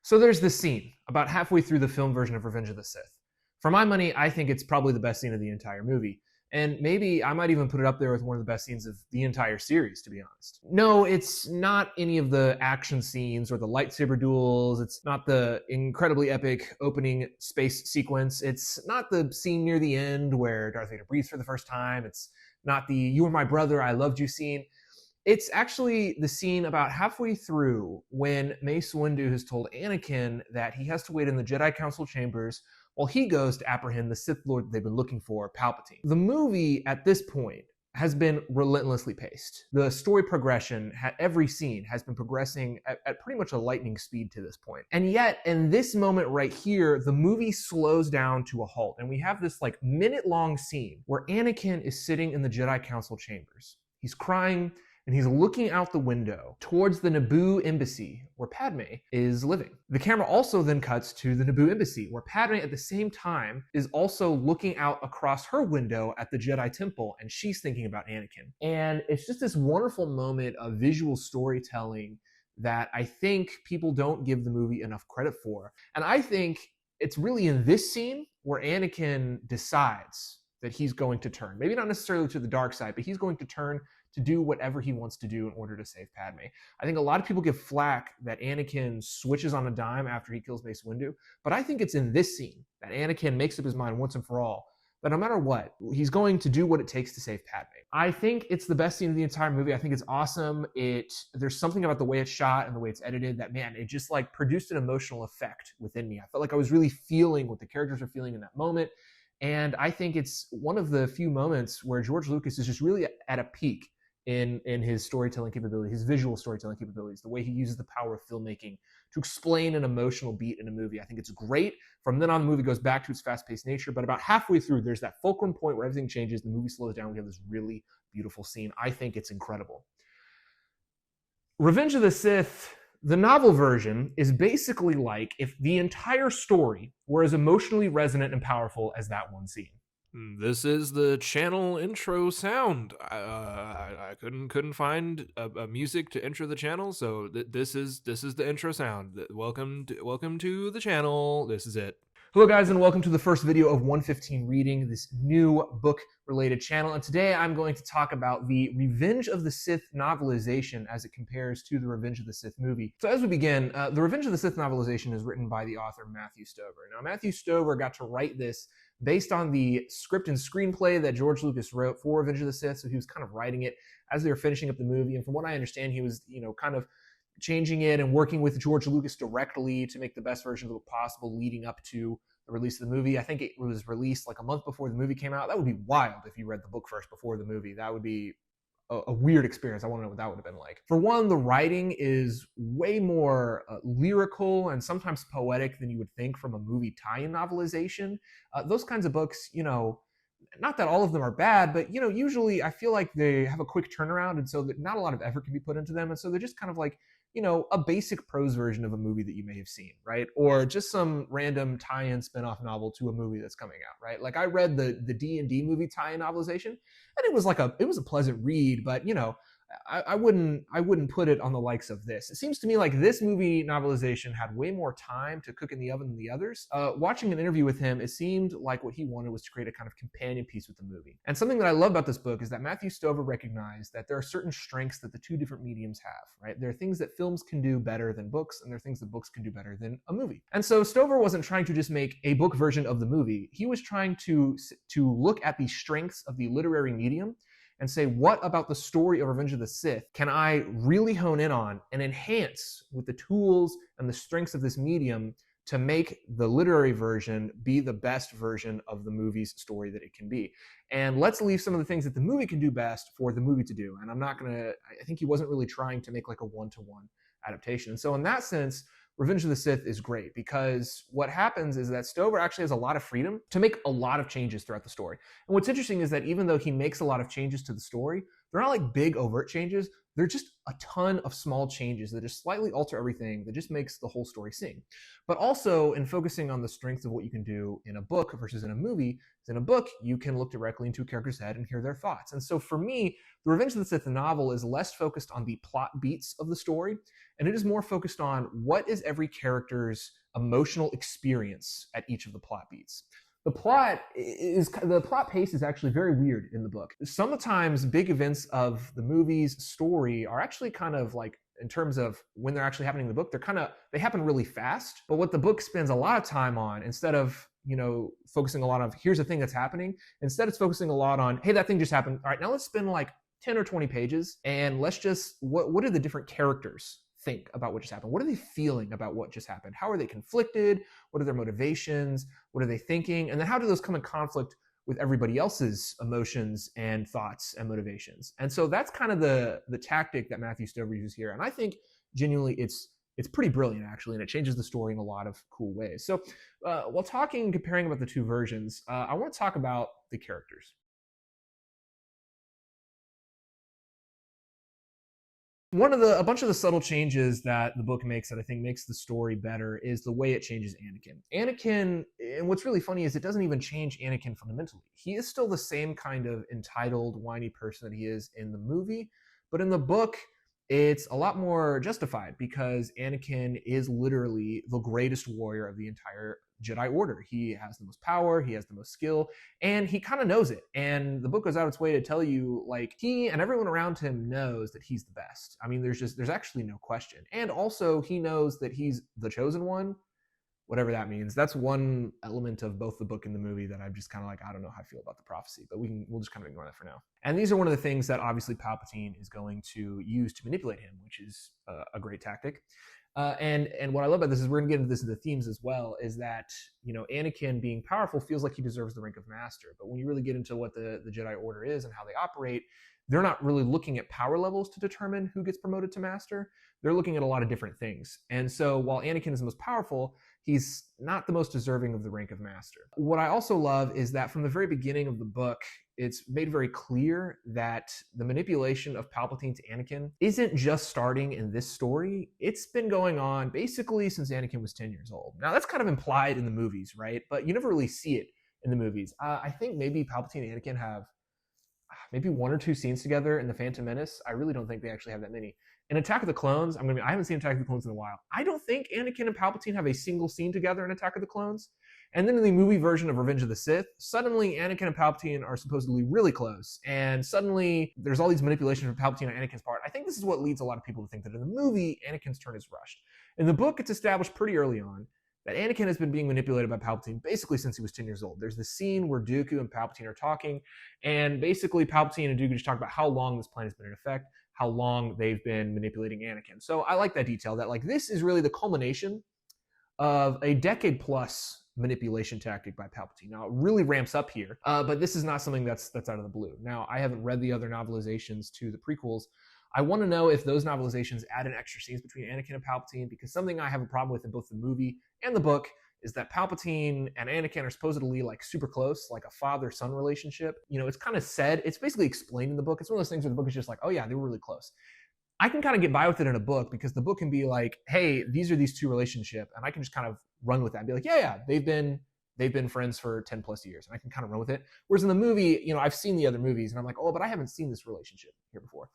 So there's this scene about halfway through the film version of Revenge of the Sith. For my money, I think it's probably the best scene of the entire movie. And maybe I might even put it up there with one of the best scenes of the entire series, to be honest. No, it's not any of the action scenes or the lightsaber duels. It's not the incredibly epic opening space sequence. It's not the scene near the end where Darth Vader breathes for the first time. It's not the "you were my brother, I loved you" scene. It's actually the scene about halfway through when Mace Windu has told Anakin that he has to wait in the Jedi Council chambers while he goes to apprehend the Sith Lord that they've been looking for, Palpatine. The movie, at this point, has been relentlessly paced. The story progression, every scene has been progressing at pretty much a lightning speed to this point. And yet, in this moment right here, the movie slows down to a halt, and we have this like minute-long scene where Anakin is sitting in the Jedi Council chambers. He's crying, and he's looking out the window towards the Naboo embassy where Padme is living. The camera also then cuts to the Naboo embassy where Padme at the same time is also looking out across her window at the Jedi Temple, and she's thinking about Anakin. And it's just this wonderful moment of visual storytelling that I think people don't give the movie enough credit for. And I think it's really in this scene where Anakin decides that he's going to turn. Maybe not necessarily to the dark side, but he's going to turn to do whatever he wants to do in order to save Padme. I think a lot of people give flack that Anakin switches on a dime after he kills Mace Windu, but I think it's in this scene that Anakin makes up his mind once and for all that no matter what, he's going to do what it takes to save Padme. I think it's the best scene of the entire movie. I think it's awesome. There's something about the way it's shot and the way it's edited that, man, it just like produced an emotional effect within me. I felt like I was really feeling what the characters are feeling in that moment. And I think it's one of the few moments where George Lucas is just really at a peak in his storytelling capability, his visual storytelling capabilities, the way he uses the power of filmmaking to explain an emotional beat in a movie. I think it's great. From then on, the movie goes back to its fast-paced nature, but about halfway through, there's that fulcrum point where everything changes, the movie slows down, we have this really beautiful scene. I think it's incredible. Revenge of the Sith, the novel version, is basically like if the entire story were as emotionally resonant and powerful as that one scene. This is the channel intro sound. I couldn't find a music to intro the channel, so this is the intro sound. Welcome to the channel. This is it. Hello guys, and welcome to the first video of 115 Reading, this new book-related channel. And today I'm going to talk about the Revenge of the Sith novelization as it compares to the Revenge of the Sith movie. So as we begin, the Revenge of the Sith novelization is written by the author Matthew Stover. Now Matthew Stover got to write this based on the script and screenplay that George Lucas wrote for Revenge of the Sith, so he was kind of writing it as they were finishing up the movie. And from what I understand, he was, kind of changing it and working with George Lucas directly to make the best version of the book possible leading up to the release of the movie. I think it was released like a month before the movie came out. That would be wild if you read the book first before the movie. That would be a weird experience. I want to know what that would have been like. For one, the writing is way more lyrical and sometimes poetic than you would think from a movie tie-in novelization. Those kinds of books, not that all of them are bad, but usually I feel like they have a quick turnaround, and so that not a lot of effort can be put into them, and so they're just kind of like a basic prose version of a movie that you may have seen, right? Or just some random tie-in spin-off novel to a movie that's coming out, right? Like I read the D&D movie tie-in novelization, and it was a pleasant read, but I wouldn't put it on the likes of this. It seems to me like this movie novelization had way more time to cook in the oven than the others. Watching an interview with him, it seemed like what he wanted was to create a kind of companion piece with the movie. And something that I love about this book is that Matthew Stover recognized that there are certain strengths that the two different mediums have, right? There are things that films can do better than books, and there are things that books can do better than a movie. And so Stover wasn't trying to just make a book version of the movie. He was trying to look at the strengths of the literary medium and say, what about the story of Revenge of the Sith can I really hone in on and enhance with the tools and the strengths of this medium to make the literary version be the best version of the movie's story that it can be. And let's leave some of the things that the movie can do best for the movie to do. And I think he wasn't really trying to make like a one-to-one adaptation. And so in that sense, Revenge of the Sith is great because what happens is that Stover actually has a lot of freedom to make a lot of changes throughout the story. And what's interesting is that even though he makes a lot of changes to the story, they're not like big overt changes. There are just a ton of small changes that just slightly alter everything that just makes the whole story sing. But also in focusing on the strengths of what you can do in a book versus in a movie, in a book, you can look directly into a character's head and hear their thoughts. And so for me, The Revenge of the Sith novel is less focused on the plot beats of the story, and it is more focused on what is every character's emotional experience at each of the plot beats. The plot pace is actually very weird in the book. Sometimes big events of the movie's story are actually kind of like, in terms of when they're actually happening in the book, they happen really fast. But what the book spends a lot of time on, instead of focusing a lot of here's a thing that's happening, instead it's focusing a lot on, hey, that thing just happened. All right, now let's spend like 10 or 20 pages and let's just what are the different characters think about what just happened? What are they feeling about what just happened? How are they conflicted? What are their motivations? What are they thinking? And then how do those come in conflict with everybody else's emotions and thoughts and motivations? And so that's kind of the tactic that Matthew Stover uses here. And I think genuinely it's pretty brilliant, actually, and it changes the story in a lot of cool ways. So while comparing about the two versions, I want to talk about the characters. A bunch of the subtle changes that the book makes that I think makes the story better is the way it changes Anakin. And what's really funny is it doesn't even change Anakin fundamentally. He is still the same kind of entitled, whiny person that he is in the movie, but in the book, it's a lot more justified because Anakin is literally the greatest warrior of the entire Jedi Order. He has the most power, he has the most skill, and he kind of knows it. And the book goes out its way to tell you, like, he and everyone around him knows that he's the best. I mean, there's actually no question. And also, he knows that he's the chosen one, whatever that means. That's one element of both the book and the movie that I'm just kind of like, I don't know how I feel about the prophecy, but we'll just kind of ignore that for now. And these are one of the things that obviously Palpatine is going to use to manipulate him, which is a great tactic. And what I love about this is we're going to get into this in the themes as well, is that, Anakin being powerful feels like he deserves the rank of master. But when you really get into what the Jedi Order is and how they operate, they're not really looking at power levels to determine who gets promoted to master. They're looking at a lot of different things. And so while Anakin is the most powerful, he's not the most deserving of the rank of master. What I also love is that from the very beginning of the book, it's made very clear that the manipulation of Palpatine to Anakin isn't just starting in this story. It's been going on basically since Anakin was 10 years old. Now, that's kind of implied in the movies, right? But you never really see it in the movies. I think maybe Palpatine and Anakin have maybe one or two scenes together in The Phantom Menace. I really don't think they actually have that many. In Attack of the Clones, I haven't seen Attack of the Clones in a while. I don't think Anakin and Palpatine have a single scene together in Attack of the Clones. And then in the movie version of Revenge of the Sith, suddenly Anakin and Palpatine are supposedly really close. And suddenly there's all these manipulations from Palpatine on Anakin's part. I think this is what leads a lot of people to think that in the movie, Anakin's turn is rushed. In the book, it's established pretty early on that Anakin has been being manipulated by Palpatine basically since he was 10 years old. There's this scene where Dooku and Palpatine are talking, and basically Palpatine and Dooku just talk about how long this plan has been in effect, how long they've been manipulating Anakin. So I like that detail, that like this is really the culmination of a decade plus manipulation tactic by Palpatine. Now it really ramps up here, but this is not something that's out of the blue. Now I haven't read the other novelizations to the prequels. I want to know if those novelizations add in extra scenes between Anakin and Palpatine, because something I have a problem with in both the movie and the book is that Palpatine and Anakin are supposedly like super close, like a father-son relationship. It's kind of said, it's basically explained in the book. It's one of those things where the book is just like, oh yeah, they were really close. I can kind of get by with it in a book because the book can be like, hey, these are these two relationships, and I can just kind of run with that and be like, yeah, they've been friends for 10 plus years, and I can kind of run with it. Whereas in the movie, I've seen the other movies and I'm like, oh, but I haven't seen this relationship here before.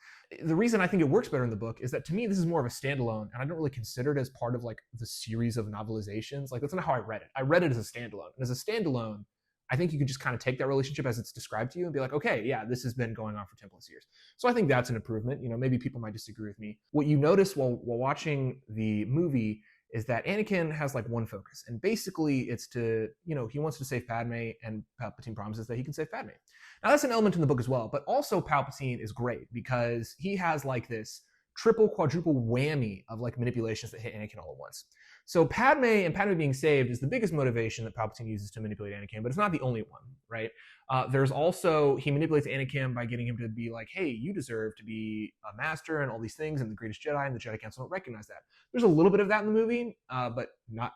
The reason I think it works better in the book is that to me, this is more of a standalone, and I don't really consider it as part of like the series of novelizations. Like that's not how I read it. I read it as a standalone. And as a standalone, I think you can just kind of take that relationship as it's described to you and be like, okay, yeah, this has been going on for 10 plus years. So I think that's an improvement. Maybe people might disagree with me. What you notice while watching the movie is that Anakin has like one focus, and basically it's to, he wants to save Padme, and Palpatine promises that he can save Padme. Now that's an element in the book as well, but also Palpatine is great because he has like this triple, quadruple whammy of like manipulations that hit Anakin all at once. So Padme being saved is the biggest motivation that Palpatine uses to manipulate Anakin, but it's not the only one, right? There's also, he manipulates Anakin by getting him to be like, hey, you deserve to be a master and all these things and the greatest Jedi, and the Jedi Council don't recognize that. There's a little bit of that in the movie, but not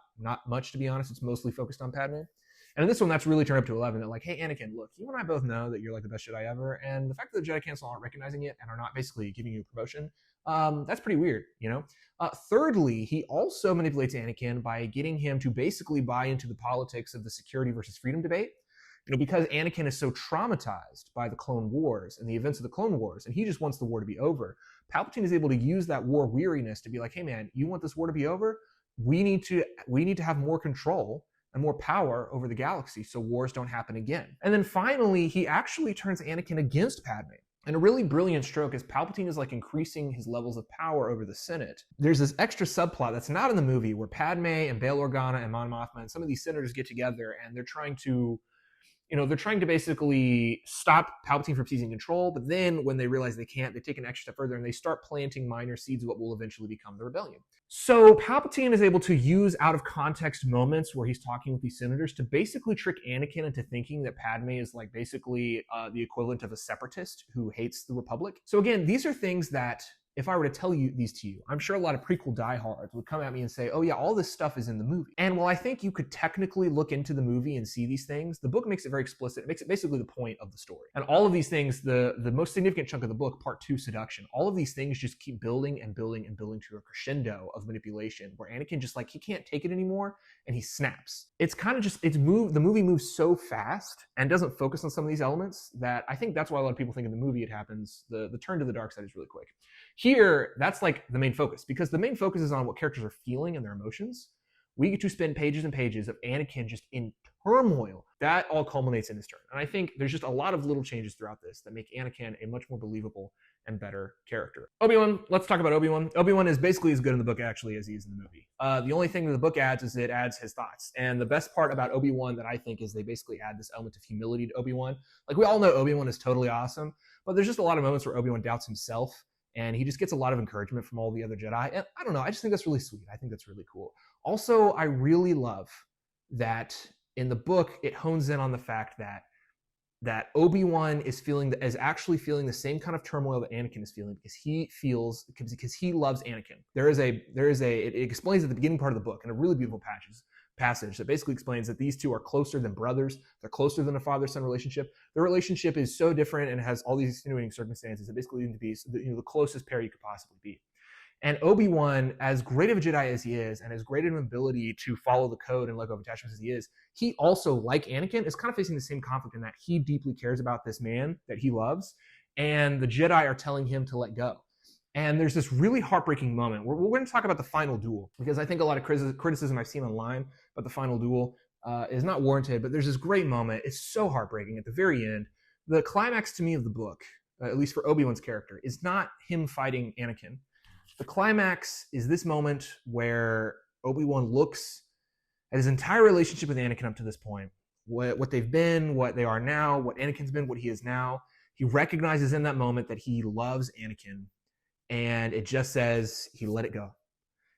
much, to be honest. It's mostly focused on Padme. And in this one, that's really turned up to 11. That like, hey, Anakin, look, you and I both know that you're like the best Jedi ever, and the fact that the Jedi Council aren't recognizing it and are not basically giving you a promotion, that's pretty weird, you know? Thirdly, he also manipulates Anakin by getting him to basically buy into the politics of the security versus freedom debate. You know, because Anakin is so traumatized by the Clone Wars and the events of the Clone Wars, and he just wants the war to be over, Palpatine is able to use that war weariness to be like, hey man, you want this war to be over? We need to have more control and more power over the galaxy so wars don't happen again. And then finally, he actually turns Anakin against Padme. And a really brilliant stroke is Palpatine is like increasing his levels of power over the Senate. There's this extra subplot that's not in the movie where Padme and Bail Organa and Mon Mothma and some of these senators get together and they're trying to basically stop Palpatine from seizing control, but then when they realize they can't, they take an extra step further and they start planting minor seeds of what will eventually become the rebellion. So Palpatine is able to use out of context moments where he's talking with these senators to basically trick Anakin into thinking that Padme is like basically the equivalent of a separatist who hates the Republic. So again, these are things that if I were to tell you these to you, I'm sure a lot of prequel diehards would come at me and say, oh yeah, all this stuff is in the movie. And while I think you could technically look into the movie and see these things, the book makes it very explicit. It makes it basically the point of the story. And all of these things, the most significant chunk of the book, part 2, seduction, all of these things just keep building and building and building to a crescendo of manipulation where Anakin just like, he can't take it anymore and he snaps. It's kind of just, the movie moves so fast and doesn't focus on some of these elements that I think that's why a lot of people think in the movie it happens, the turn to the dark side is really quick. Here, that's like the main focus, because the main focus is on what characters are feeling and their emotions. We get to spend pages and pages of Anakin just in turmoil. That all culminates in his turn. And I think there's just a lot of little changes throughout this that make Anakin a much more believable and better character. Obi-Wan, let's talk about Obi-Wan. Obi-Wan is basically as good in the book actually as he is in the movie. The only thing that the book adds is it adds his thoughts. And the best part about Obi-Wan that I think is they basically add this element of humility to Obi-Wan. Like we all know Obi-Wan is totally awesome, but there's just a lot of moments where Obi-Wan doubts himself. And he just gets a lot of encouragement from all the other Jedi. And I don't know, I just think that's really sweet. I think that's really cool. Also, I really love that in the book, it hones in on the fact that Obi-Wan is actually feeling the same kind of turmoil that Anakin is feeling because he loves Anakin. It explains at the beginning part of the book in a really beautiful passage that basically explains that these two are closer than brothers. They're closer than a father-son relationship. Their relationship is so different and has all these extenuating circumstances that basically lead to be the closest pair you could possibly be. And Obi-Wan, as great of a Jedi as he is, and as great of an ability to follow the code and let go of attachments as he is, he also, like Anakin, is kind of facing the same conflict in that he deeply cares about this man that he loves, and the Jedi are telling him to let go. And there's this really heartbreaking moment. We're going to talk about the final duel, because I think a lot of criticism I've seen online about the final duel is not warranted, but there's this great moment. It's so heartbreaking at the very end. The climax to me of the book, at least for Obi-Wan's character, is not him fighting Anakin. The climax is this moment where Obi-Wan looks at his entire relationship with Anakin up to this point, what they've been, what they are now, what Anakin's been, what he is now. He recognizes in that moment that he loves Anakin. And it just says he let it go.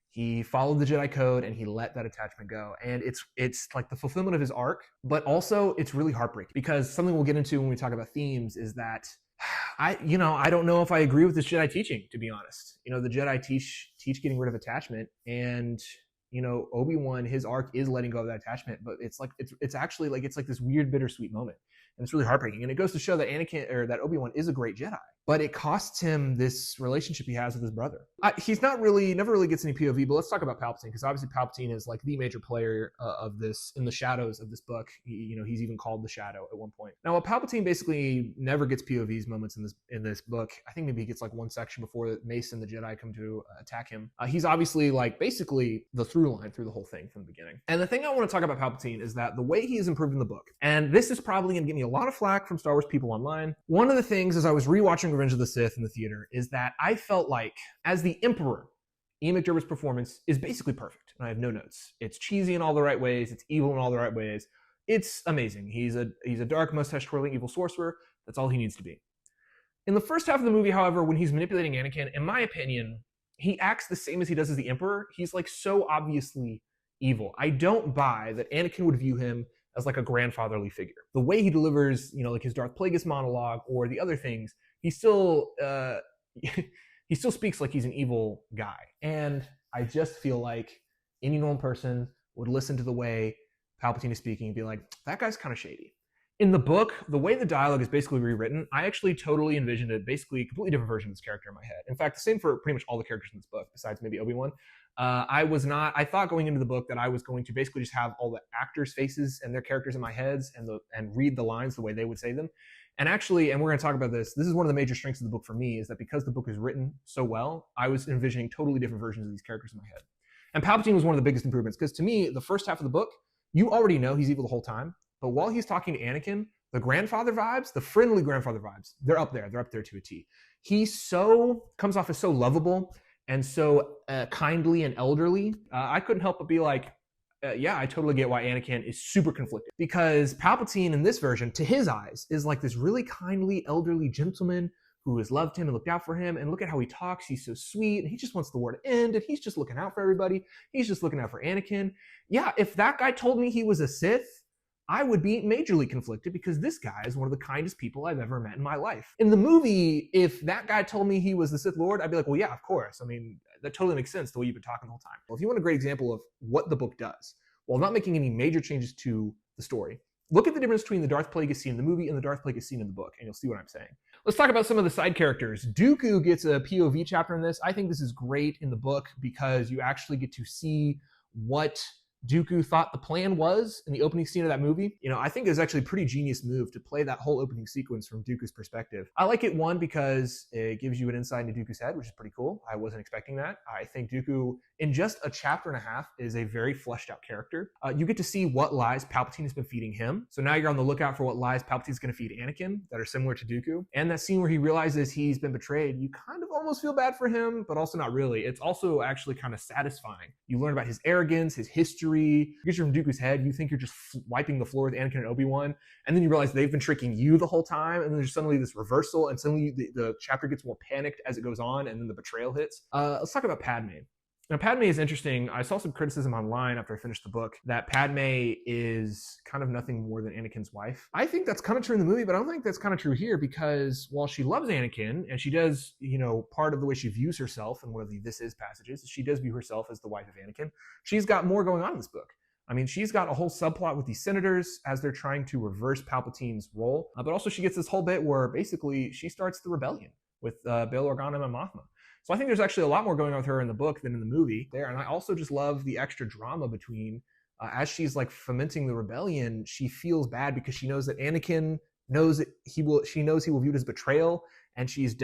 He followed the Jedi code and he let that attachment go. And it's like the fulfillment of his arc, but also it's really heartbreaking because something we'll get into when we talk about themes is that I don't know if I agree with this Jedi teaching, to be honest. The Jedi teach getting rid of attachment, and Obi-Wan, his arc is letting go of that attachment, but it's actually like this weird bittersweet moment. And it's really heartbreaking. And it goes to show that that Obi-Wan is a great Jedi, but it costs him this relationship he has with his brother. He's never really gets any POV, but let's talk about Palpatine, because obviously Palpatine is like the major player of this, in the shadows of this book. He's even called the Shadow at one point. Now, while Palpatine basically never gets POVs moments in this book, I think maybe he gets like one section before Mace and the Jedi come to attack him. He's obviously like basically the through line through the whole thing from the beginning. And the thing I want to talk about Palpatine is that the way he is improved in the book, and this is probably going to get me a lot of flack from Star Wars people online. One of the things as I was rewatching Revenge of the Sith in the theater is that I felt like, as the Emperor, Ian McDiarmid's performance is basically perfect. And I have no notes. It's cheesy in all the right ways. It's evil in all the right ways. It's amazing. He's a dark, mustache-twirling evil sorcerer. That's all he needs to be. In the first half of the movie, however, when he's manipulating Anakin, in my opinion, he acts the same as he does as the Emperor. He's like so obviously evil. I don't buy that Anakin would view him as like a grandfatherly figure. The way he delivers, like his Darth Plagueis monologue or the other things, he still speaks like he's an evil guy. And I just feel like any normal person would listen to the way Palpatine is speaking and be like, that guy's kind of shady. In the book, the way the dialogue is basically rewritten, I actually totally envisioned a basically completely different version of this character in my head. In fact, the same for pretty much all the characters in this book, besides maybe Obi-Wan. I thought going into the book that I was going to basically just have all the actors' faces and their characters in my heads and read the lines the way they would say them. And actually, and we're going to talk about this is one of the major strengths of the book for me, is that because the book is written so well, I was envisioning totally different versions of these characters in my head. And Palpatine was one of the biggest improvements, because to me, the first half of the book, you already know he's evil the whole time. But while he's talking to Anakin, the grandfather vibes, the friendly grandfather vibes, they're up there. They're up there to a T. He comes off as so lovable and so kindly and elderly. I couldn't help but be like, yeah, I totally get why Anakin is super conflicted. Because Palpatine in this version, to his eyes, is like this really kindly, elderly gentleman who has loved him and looked out for him. And look at how he talks. He's so sweet. And he just wants the war to end. And he's just looking out for everybody. He's just looking out for Anakin. Yeah, if that guy told me he was a Sith, I would be majorly conflicted, because this guy is one of the kindest people I've ever met in my life. In the movie, if that guy told me he was the Sith Lord, I'd be like, well, yeah, of course. I mean, that totally makes sense the way you've been talking the whole time. Well, if you want a great example of what the book does, while not making any major changes to the story, look at the difference between the Darth Plagueis scene in the movie and the Darth Plagueis scene in the book, and you'll see what I'm saying. Let's talk about some of the side characters. Dooku gets a POV chapter in this. I think this is great in the book because you actually get to see what Dooku thought the plan was in the opening scene of that movie. You know, I think it was actually a pretty genius move to play that whole opening sequence from Dooku's perspective. I like it, one, because it gives you an insight into Dooku's head, which is pretty cool. I wasn't expecting that. I think Dooku, in just a chapter and a half, is a very fleshed out character. You get to see what lies Palpatine has been feeding him. So now you're on the lookout for what lies Palpatine's going to feed Anakin that are similar to Dooku. And that scene where he realizes he's been betrayed, you kind of almost feel bad for him, but also not really. It's also actually kind of satisfying. You learn about his arrogance, his history. You get from Dooku's head, you think you're just wiping the floor with Anakin and Obi-Wan, and then you realize they've been tricking you the whole time, and then there's suddenly this reversal, and suddenly the chapter gets more panicked as it goes on, and then the betrayal hits. Let's talk about Padme. Now, Padme is interesting. I saw some criticism online after I finished the book that Padme is kind of nothing more than Anakin's wife. I think that's kind of true in the movie, but I don't think that's kind of true here, because while she loves Anakin, and she does, you know, part of the way she views herself in one of the This Is passages, she does view herself as the wife of Anakin. She's got more going on in this book. I mean, she's got a whole subplot with these senators as they're trying to reverse Palpatine's role. But also she gets this whole bit where basically she starts the rebellion with Bail Organa and Mothma. So I think there's actually a lot more going on with her in the book than in the movie there. And I also just love the extra drama between, as she's like fomenting the rebellion, she feels bad because she knows that Anakin knows that he will view it as betrayal. And she's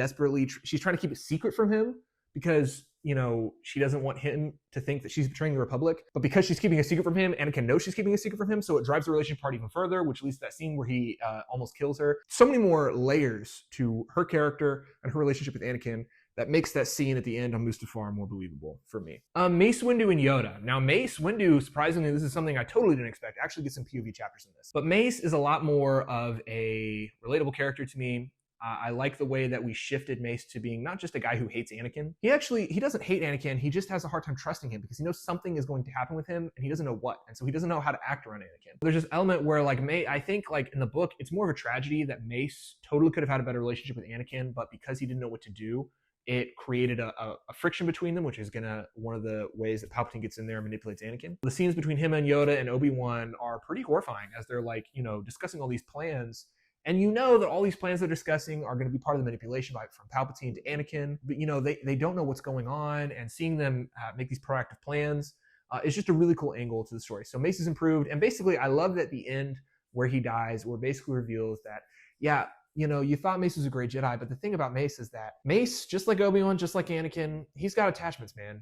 she's trying to keep it secret from him because, you know, she doesn't want him to think that she's betraying the Republic. But because she's keeping a secret from him, Anakin knows she's keeping a secret from him, so it drives the relationship apart even further, which leads to that scene where he almost kills her. So many more layers to her character and her relationship with Anakin that makes that scene at the end on Mustafar more believable for me. Mace Windu and Yoda. Now, Mace Windu, surprisingly, this is something I totally didn't expect. I actually get some POV chapters in this. But Mace is a lot more of a relatable character to me. I like the way that we shifted Mace to being not just a guy who hates Anakin. He doesn't hate Anakin. He just has a hard time trusting him because he knows something is going to happen with him and he doesn't know what. And so he doesn't know how to act around Anakin. There's this element where like I think like in the book, it's more of a tragedy that Mace totally could have had a better relationship with Anakin, but because he didn't know what to do, it created a friction between them, which is one of the ways that Palpatine gets in there and manipulates Anakin. The scenes between him and Yoda and Obi-Wan are pretty horrifying as they're like, you know, discussing all these plans. And you know that all these plans they're discussing are going to be part of the manipulation from Palpatine to Anakin. But, you know, they don't know what's going on, and seeing them make these proactive plans is just a really cool angle to the story. So Mace is improved. And basically, I love that the end where he dies, where it basically reveals that, yeah, you know, you thought Mace was a great Jedi, but the thing about Mace is that Mace, just like Obi-Wan, just like Anakin, he's got attachments, man.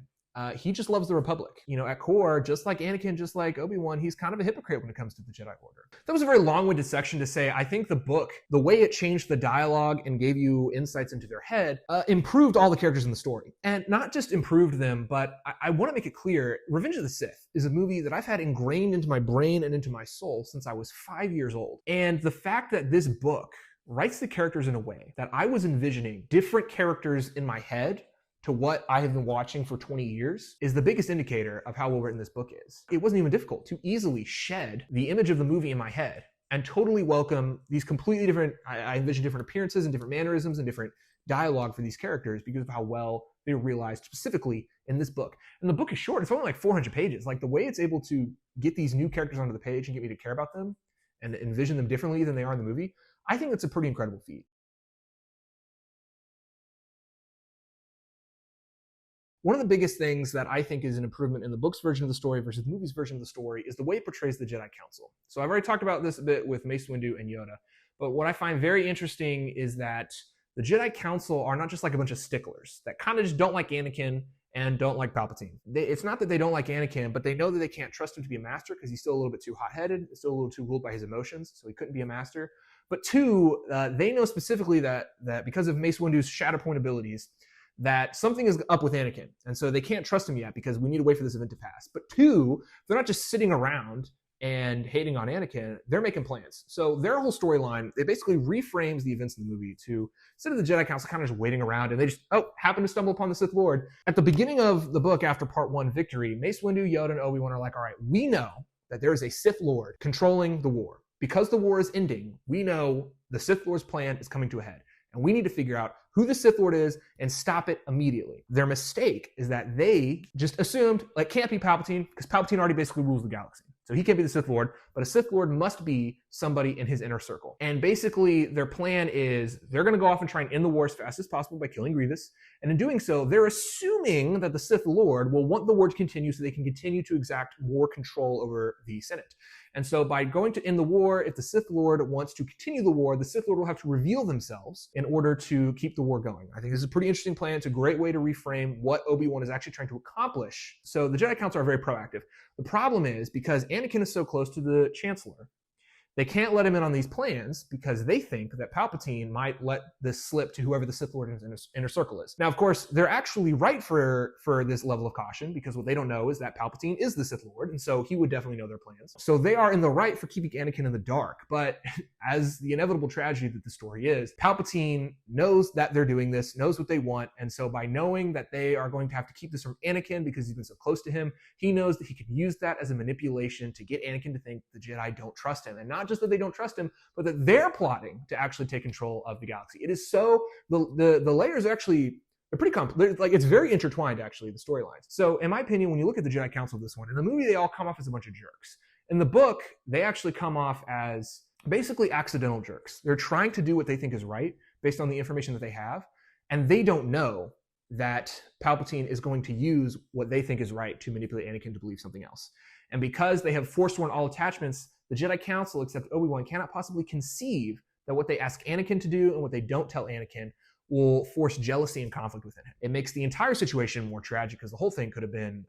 He just loves the Republic. You know, at core, just like Anakin, just like Obi-Wan, he's kind of a hypocrite when it comes to the Jedi Order. That was a very long-winded section to say, I think the book, the way it changed the dialogue and gave you insights into their head, improved all the characters in the story. And not just improved them, but I want to make it clear, Revenge of the Sith is a movie that I've had ingrained into my brain and into my soul since I was 5 years old. And the fact that this book writes the characters in a way that I was envisioning different characters in my head to what I have been watching for 20 years is the biggest indicator of how well written this book is. It wasn't even difficult to easily shed the image of the movie in my head and totally welcome these completely different, I envision different appearances and different mannerisms and different dialogue for these characters because of how well they were realized specifically in this book. And the book is short. It's only like 400 pages. Like the way it's able to get these new characters onto the page and get me to care about them and envision them differently than they are in the movie, I think it's a pretty incredible feat. One of the biggest things that I think is an improvement in the book's version of the story versus the movie's version of the story is the way it portrays the Jedi Council. So I've already talked about this a bit with Mace Windu and Yoda, but what I find very interesting is that the Jedi Council are not just like a bunch of sticklers that kind of just don't like Anakin and don't like Palpatine. It's not that they don't like Anakin, but they know that they can't trust him to be a master because he's still a little bit too hot-headed, still a little too ruled by his emotions, so he couldn't be a master. But two, they know specifically that because of Mace Windu's Shatterpoint abilities, that something is up with Anakin. And so they can't trust him yet because we need to wait for this event to pass. But two, they're not just sitting around and hating on Anakin, they're making plans. So their whole storyline, it basically reframes the events in the movie to instead of the Jedi Council kind of just waiting around and they just, happen to stumble upon the Sith Lord. At the beginning of the book after part 1, Victory, Mace Windu, Yoda, and Obi-Wan are like, all right, we know that there is a Sith Lord controlling the war. Because the war is ending, we know the Sith Lord's plan is coming to a head. And we need to figure out who the Sith Lord is and stop it immediately. Their mistake is that they just assumed, like, can't be Palpatine because Palpatine already basically rules the galaxy. So he can't be the Sith Lord, but a Sith Lord must be somebody in his inner circle. And basically their plan is they're going to go off and try and end the war as fast as possible by killing Grievous. And in doing so, they're assuming that the Sith Lord will want the war to continue so they can continue to exact more control over the Senate. And so by going to end the war, if the Sith Lord wants to continue the war, the Sith Lord will have to reveal themselves in order to keep the war going. I think this is a pretty interesting plan. It's a great way to reframe what Obi-Wan is actually trying to accomplish. So the Jedi Council are very proactive. The problem is because Anakin is so close to the Chancellor, they can't let him in on these plans because they think that Palpatine might let this slip to whoever the Sith Lord in his inner circle is. Now, of course, they're actually right for this level of caution because what they don't know is that Palpatine is the Sith Lord, and so he would definitely know their plans. So they are in the right for keeping Anakin in the dark, but as the inevitable tragedy that the story is, Palpatine knows that they're doing this, knows what they want, and so by knowing that they are going to have to keep this from Anakin because he's been so close to him, he knows that he can use that as a manipulation to get Anakin to think the Jedi don't trust him, and not just that they don't trust him, but that they're plotting to actually take control of the galaxy. It is so the layers are actually they're pretty complex. Like it's very intertwined, actually, the storylines. So, in my opinion, when you look at the Jedi Council of this one, in the movie they all come off as a bunch of jerks. In the book, they actually come off as basically accidental jerks. They're trying to do what they think is right based on the information that they have, and they don't know that Palpatine is going to use what they think is right to manipulate Anakin to believe something else. And because they have forsworn all attachments, the Jedi Council, except Obi-Wan, cannot possibly conceive that what they ask Anakin to do and what they don't tell Anakin will force jealousy and conflict within him. It makes the entire situation more tragic because the whole thing could have been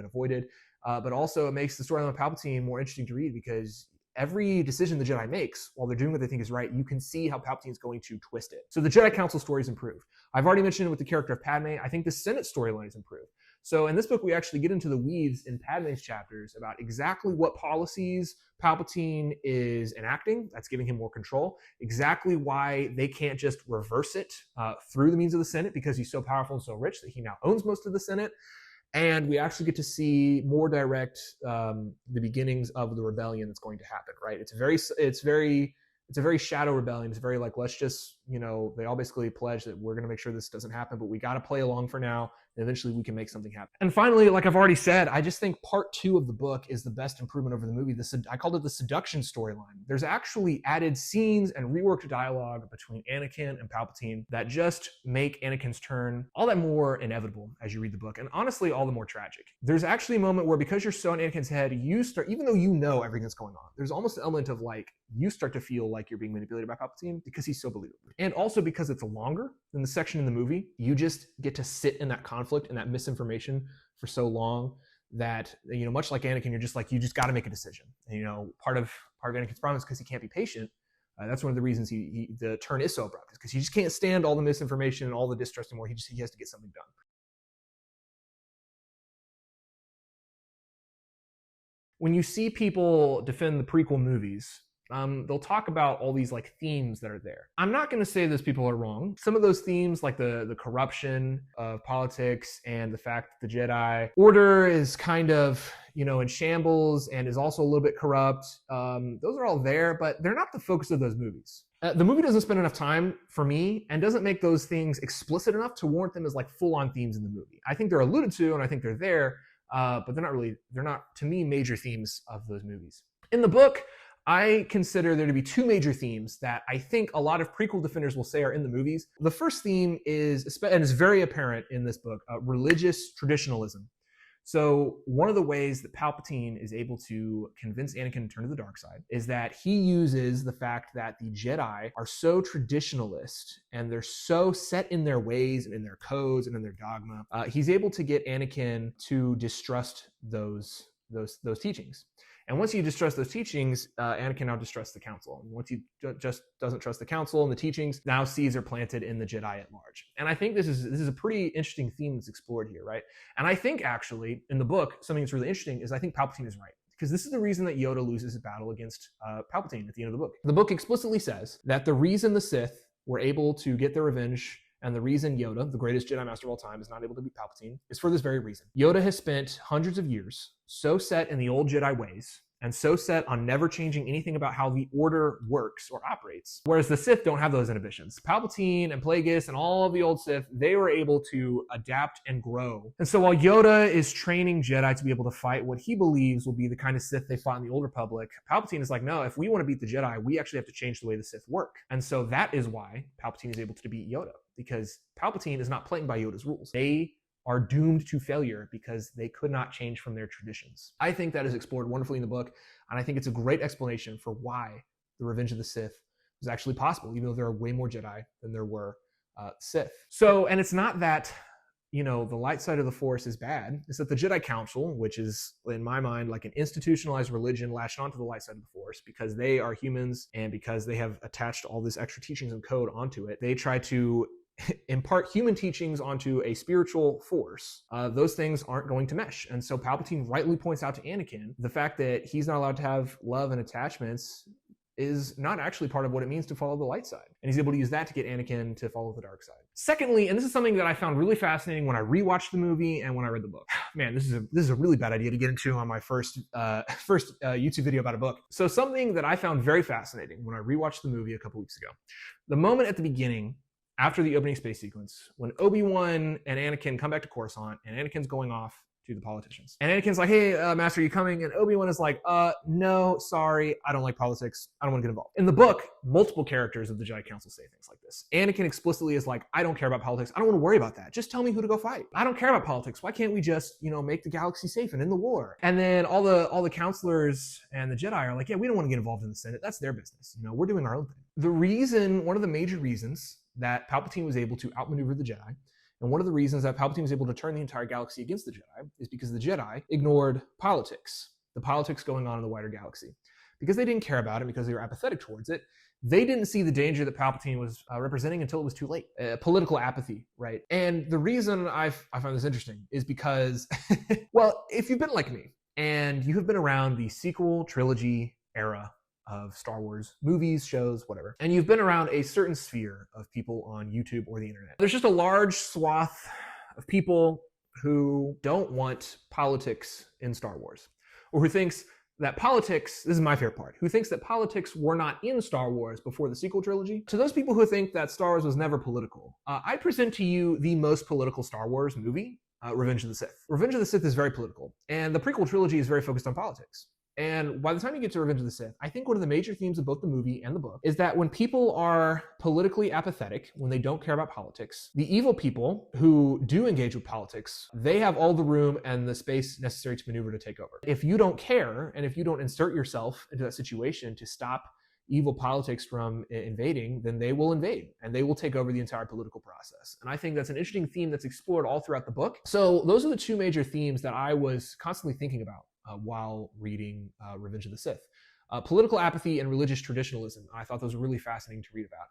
avoided. But also it makes the storyline of Palpatine more interesting to read because every decision the Jedi makes while they're doing what they think is right, you can see how Palpatine is going to twist it. So the Jedi Council story is improved. I've already mentioned it with the character of Padme. I think the Senate storyline is improved. So in this book, we actually get into the weeds in Padme's chapters about exactly what policies Palpatine is enacting. That's giving him more control. Exactly why they can't just reverse it through the means of the Senate because he's so powerful and so rich that he now owns most of the Senate. And we actually get to see more direct the beginnings of the rebellion that's going to happen, right? It's a very shadow rebellion. It's very like, let's just, they all basically pledge that we're going to make sure this doesn't happen, but we got to play along for now. And eventually we can make something happen. And finally, like I've already said, I just think part 2 of the book is the best improvement over the movie. I called it the seduction storyline. There's actually added scenes and reworked dialogue between Anakin and Palpatine that just make Anakin's turn all that more inevitable as you read the book. And honestly, all the more tragic. There's actually a moment where because you're so in Anakin's head, you start, even though you know everything that's going on, there's almost an element of like, you start to feel like you're being manipulated by Palpatine because he's so believable. And also because it's longer than the section in the movie, you just get to sit in that conflict and that misinformation for so long that, much like Anakin, you're just like, you just got to make a decision. And, part of Anakin's problem is because he can't be patient. That's one of the reasons the turn is so abrupt, is because he just can't stand all the misinformation and all the distrust anymore. He has to get something done. When you see people defend the prequel movies they'll talk about all these like themes that are there. I'm not going to say those people are wrong. Some of those themes, like the corruption of politics and the fact that the Jedi Order is kind of, in shambles and is also a little bit corrupt, those are all there, but they're not the focus of those movies. The movie doesn't spend enough time, for me, and doesn't make those things explicit enough to warrant them as like full-on themes in the movie. I think they're alluded to, and I think they're there, but they're not, to me, major themes of those movies. In the book, I consider there to be two major themes that I think a lot of prequel defenders will say are in the movies. The first theme is, and is very apparent in this book, religious traditionalism. So one of the ways that Palpatine is able to convince Anakin to turn to the dark side is that he uses the fact that the Jedi are so traditionalist and they're so set in their ways and in their codes and in their dogma. He's able to get Anakin to distrust those teachings. And once he distrusts those teachings, Anakin now distrusts the council. And once he just doesn't trust the council and the teachings, now seeds are planted in the Jedi at large. And I think this is a pretty interesting theme that's explored here, right? And I think actually in the book, something that's really interesting is I think Palpatine is right. Because this is the reason that Yoda loses his battle against Palpatine at the end of the book. The book explicitly says that the reason the Sith were able to get their revenge and the reason Yoda, the greatest Jedi Master of all time, is not able to beat Palpatine is for this very reason. Yoda has spent hundreds of years so set in the old Jedi ways and so set on never changing anything about how the Order works or operates. Whereas the Sith don't have those inhibitions. Palpatine and Plagueis and all of the old Sith, they were able to adapt and grow. And so while Yoda is training Jedi to be able to fight what he believes will be the kind of Sith they fought in the Old Republic, Palpatine is like, no, if we want to beat the Jedi, we actually have to change the way the Sith work. And so that is why Palpatine is able to beat Yoda, because Palpatine is not playing by Yoda's rules. They are doomed to failure because they could not change from their traditions. I think that is explored wonderfully in the book, and I think it's a great explanation for why the Revenge of the Sith was actually possible, even though there are way more Jedi than there were Sith. So, and it's not that, the light side of the Force is bad. It's that the Jedi Council, which is, in my mind, like an institutionalized religion latched onto the light side of the Force because they are humans and because they have attached all this extra teachings and code onto it, they try to impart human teachings onto a spiritual force. Those things aren't going to mesh. And so Palpatine rightly points out to Anakin the fact that he's not allowed to have love and attachments is not actually part of what it means to follow the light side. And he's able to use that to get Anakin to follow the dark side. Secondly, and this is something that I found really fascinating when I rewatched the movie and when I read the book. Man, this is a really bad idea to get into on my first YouTube video about a book. So something that I found very fascinating when I rewatched the movie a couple weeks ago. The moment at the beginning, after the opening space sequence, when Obi-Wan and Anakin come back to Coruscant and Anakin's going off to the politicians. And Anakin's like, hey, Master, are you coming? And Obi-Wan is like, no, sorry, I don't like politics. I don't want to get involved. In the book, multiple characters of the Jedi Council say things like this. Anakin explicitly is like, I don't care about politics. I don't want to worry about that. Just tell me who to go fight. I don't care about politics. Why can't we just, make the galaxy safe and end the war? And then all the counselors and the Jedi are like, yeah, we don't want to get involved in the Senate. That's their business. We're doing our own thing. One of the major reasons that Palpatine was able to outmaneuver the Jedi, and one of the reasons that Palpatine was able to turn the entire galaxy against the Jedi, is because the Jedi ignored politics, the politics going on in the wider galaxy. Because they didn't care about it, because they were apathetic towards it, they didn't see the danger that Palpatine was representing until it was too late. Political apathy, right? And the reason I find this interesting is because, well, if you've been like me, and you have been around the sequel trilogy era of Star Wars movies, shows, whatever, and you've been around a certain sphere of people on YouTube or the internet, there's just a large swath of people who don't want politics in Star Wars, or who thinks that politics, this is my favorite part, who thinks that politics were not in Star Wars before the sequel trilogy. To those people who think that Star Wars was never political, I present to you the most political Star Wars movie, Revenge of the Sith. Revenge of the Sith is very political, and the prequel trilogy is very focused on politics. And by the time you get to Revenge of the Sith, I think one of the major themes of both the movie and the book is that when people are politically apathetic, when they don't care about politics, the evil people who do engage with politics, they have all the room and the space necessary to maneuver to take over. If you don't care, and if you don't insert yourself into that situation to stop evil politics from invading, then they will invade and they will take over the entire political process. And I think that's an interesting theme that's explored all throughout the book. So those are the two major themes that I was constantly thinking about while reading Revenge of the Sith. Political apathy and religious traditionalism. I thought those were really fascinating to read about.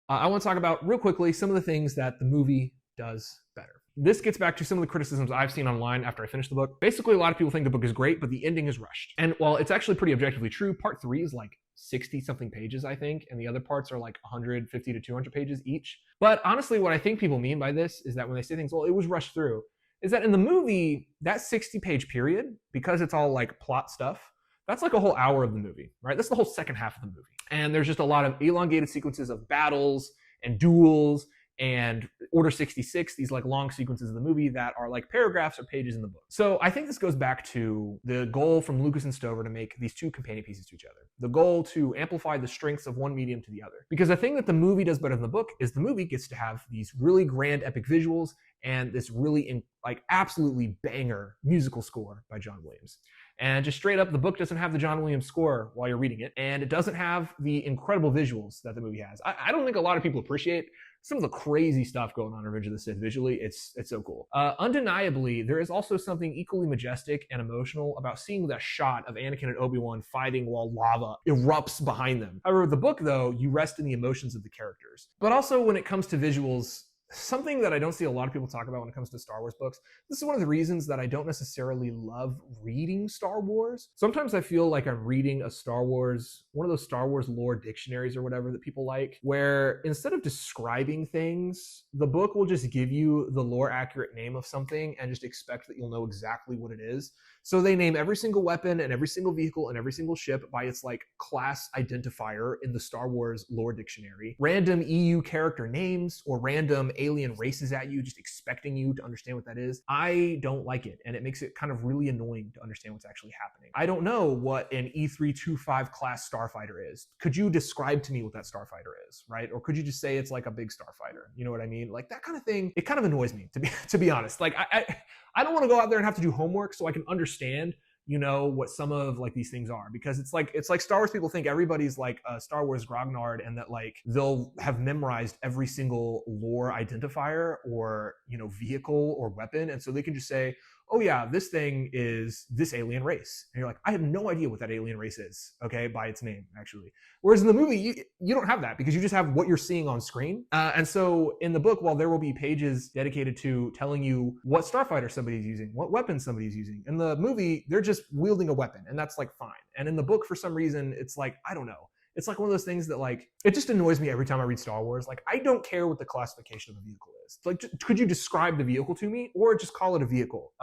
I want to talk about real quickly some of the things that the movie does better. this gets back to some of the criticisms I've seen online after I finished the book. Basically, a lot of people think the book is great, but the ending is rushed. And while it's actually pretty objectively true, part 3 is like 60 something pages, I think, and the other parts are like 150 to 200 pages each. But honestly, what I think people mean by this is that when they say things, well, it was rushed through, is that in the movie, that 60-page period, because it's all like plot stuff, that's like a whole hour of the movie, right? That's the whole second half of the movie. And there's just a lot of elongated sequences of battles and duels and Order 66, these like long sequences of the movie that are like paragraphs or pages in the book. So I think this goes back to the goal from Lucas and Stover to make these two companion pieces to each other. The goal to amplify the strengths of one medium to the other. Because the thing that the movie does better than the book is the movie gets to have these really grand epic visuals and this really like absolutely banger musical score by John Williams. And just straight up, the book doesn't have the John Williams score while you're reading it, and it doesn't have the incredible visuals that the movie has. I don't think a lot of people appreciate some of the crazy stuff going on in Revenge of the Sith visually. It's so cool. Undeniably, there is also something equally majestic and emotional about seeing that shot of Anakin and Obi-Wan fighting while lava erupts behind them. However, the book, though, you rest in the emotions of the characters. But also, when it comes to visuals, something that I don't see a lot of people talk about when it comes to Star Wars books. This is one of the reasons that I don't necessarily love reading Star Wars. Sometimes I feel like I'm reading a Star Wars, one of those Star Wars lore dictionaries or whatever that people like, where instead of describing things, the book will just give you the lore accurate name of something and just expect that you'll know exactly what it is. So they name every single weapon and every single vehicle and every single ship by its like class identifier in the Star Wars lore dictionary. Random EU character names or random alien races at you, just expecting you to understand what that is. I don't like it, and it makes it kind of really annoying to understand what's actually happening. I don't know what an E325 class starfighter is. Could you describe to me what that starfighter is, right? Or could you just say it's like a big starfighter? You know what I mean? Like that kind of thing, it kind of annoys me, to be honest. Like I don't want to go out there and have to do homework so I can understand, you know, what some of like these things are, because it's like Star Wars people think everybody's like a Star Wars grognard and that like they'll have memorized every single lore identifier or, you know, vehicle or weapon, and so they can just say, oh yeah, this thing is this alien race, and you're like, I have no idea what that alien race is, okay, by its name actually. Whereas in the movie, you don't have that because you just have what you're seeing on screen. And so in the book, while there will be pages dedicated to telling you what starfighter somebody's using, what weapon somebody's using, in the movie, they're just wielding a weapon, and that's like fine. And in the book, for some reason, it's like, I don't know. It's like one of those things that like, it just annoys me every time I read Star Wars. Like, I don't care what the classification of the vehicle is. Like, could you describe the vehicle to me or just call it a vehicle?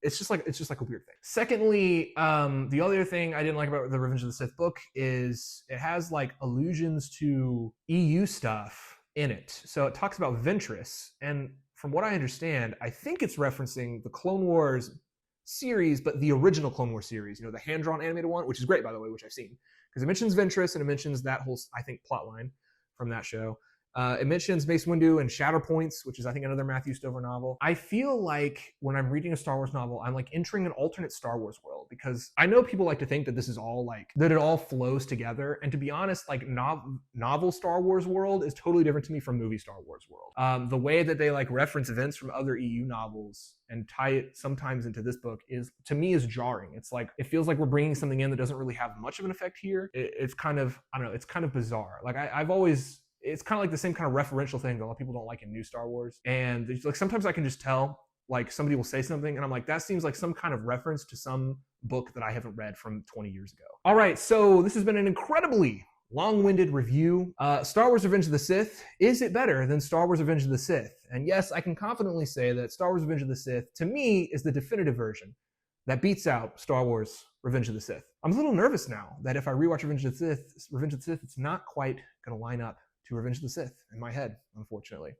It's just like a weird thing. Secondly, the other thing I didn't like about the Revenge of the Sith book is it has like allusions to EU stuff in it. So it talks about Ventress, and from what I understand, I think it's referencing the Clone Wars series, but the original Clone Wars series, you know, the hand-drawn animated one, which is great, by the way, which I've seen, because it mentions Ventress and it mentions that whole, I think, plot line from that show. It mentions Mace Windu and Shatterpoints, which is, I think, another Matthew Stover novel. I feel like when I'm reading a Star Wars novel, I'm like entering an alternate Star Wars world, because I know people like to think that this is all like, that it all flows together. And to be honest, like novel Star Wars world is totally different to me from movie Star Wars world. The way that they like reference events from other EU novels and tie it sometimes into this book is, to me, is jarring. It's like, it feels like we're bringing something in that doesn't really have much of an effect here. It's kind of, I don't know, it's kind of bizarre. Like it's kind of like the same kind of referential thing that a lot of people don't like in new Star Wars. And like sometimes I can just tell, like somebody will say something and I'm like, that seems like some kind of reference to some book that I haven't read from 20 years ago. All right, so this has been an incredibly long-winded review. Star Wars Revenge of the Sith, is it better than Star Wars Revenge of the Sith? And yes, I can confidently say that Star Wars Revenge of the Sith, to me, is the definitive version that beats out Star Wars Revenge of the Sith. I'm a little nervous now that if I rewatch Revenge of the Sith, it's not quite going to line up to Revenge of the Sith in my head, unfortunately.